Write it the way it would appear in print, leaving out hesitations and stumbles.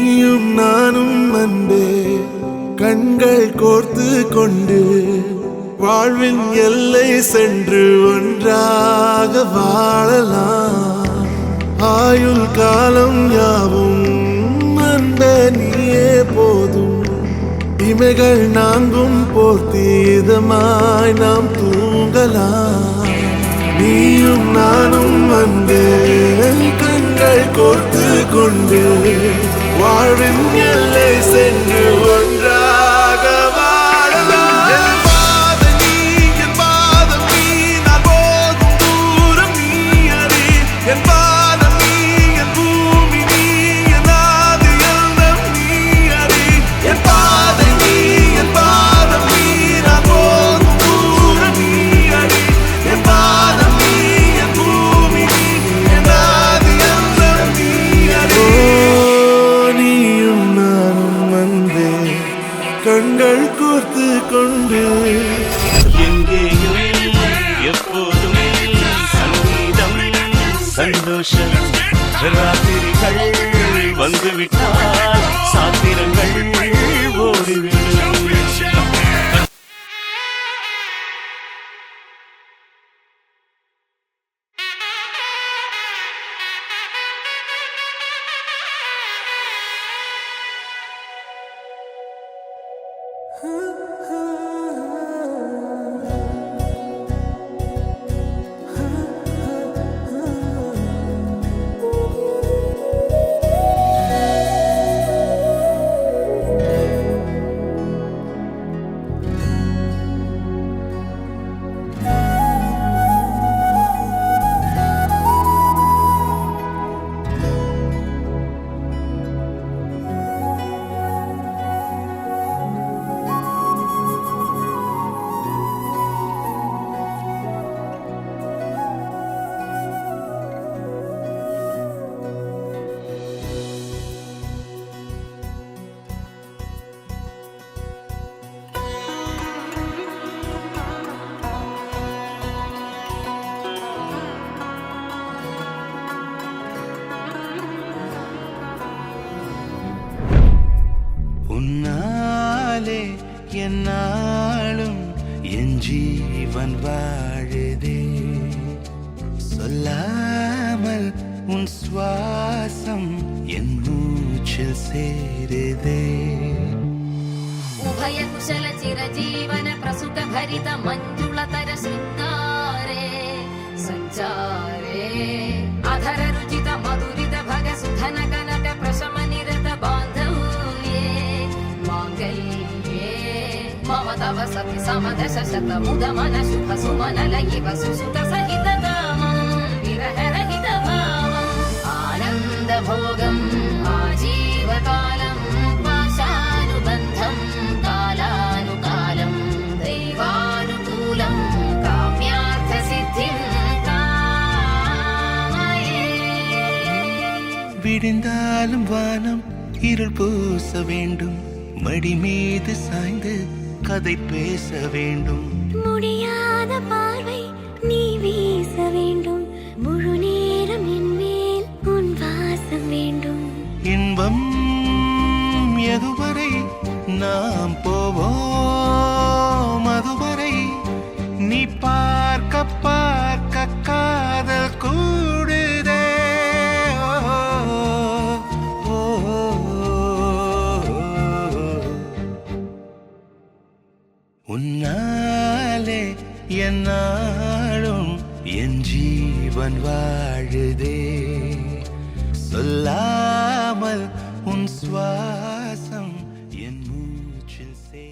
நீயும் நானும் அன்பே கண்கள் கோர்த்து கொண்டு வாழ்வின் எல்லை சென்று ஒன்றாக வாழலாம். ஆயுள் காலம் யாவும் அன்பே நீயே போதும். இமைகள் நான்கும் போர்த்தீதமாய் நாம் தூங்கலாம். நீயும் நானும் அன்பே கண்கள் கோர்த்து கொண்டு வாழ்வின் எல்லை சென்று ஒன்றாக வாழலாம். என் பாதம் நீ, என் பாதம் நீ, நான் போகும் தூரம் நீ அறி. என் பாதம் நீ, என் பூமி நீ, என் ஆதி எல்லாம் நீ அறி. என் பாதம் நீ, என் பாதம் நீ, நான் போகும் தூரம் நீ அறி. என் பாதம் நீ, என் பூமி நீ, என் ஆதி எல்லாம் நீ அறி. நீயும் நானும் அன்பே கண்கள் கோர்த்து கொண்டு எங்கேயும் எப்போதும் சங்கீதம் சந்தோஷம். ராத்திரிகள் வந்துவிட்டால் சாத்திரங்கள் ஓடிவிடும். உன்னாலே என்னாலும் என் ஜீவன் வாழுதே. சொல்லாமல் உன் சுவாசம் என் மூச்சில் சேருதே. उभय कुशल चिरजीवन प्रसुत भरित मंजुलतर शृंगारे संचारे अधर रुचित मधुरित भग सुधन कनक प्रशम निरत बांधव्ये मांगल्ये मम तव सति समदश शत मुद मन शुभ सुमन लयिव सुसुत सहित कामं विरह रहित भावम् आनंद भोगम् आजीवकालम् पाशानुबन्धम् कालानुकालं दैवानुकूलं काम्यार्थ सिद्धिं कामये. விடிந்தாலும் வானம் இருள் பூச வேண்டும். மடி மீது சாய்ந்து கதை பேச வேண்டும். முடியாத பார்வை நீ வீச வேண்டும். முழு நேரம் என் மேல் உன் வாசம் வேண்டும். இன்பம் எதுவரை நாம் போவோம் அதுவரை நீ பார்க்க பார்க்க காதல் கூடுதே. ஓ, ஓ, ஓ. உன்னாலே என்னாலும் என் ஜீவன் வாழுதே. சொல்லாமல் உன் சுவாசம் என் மூச்சில் சே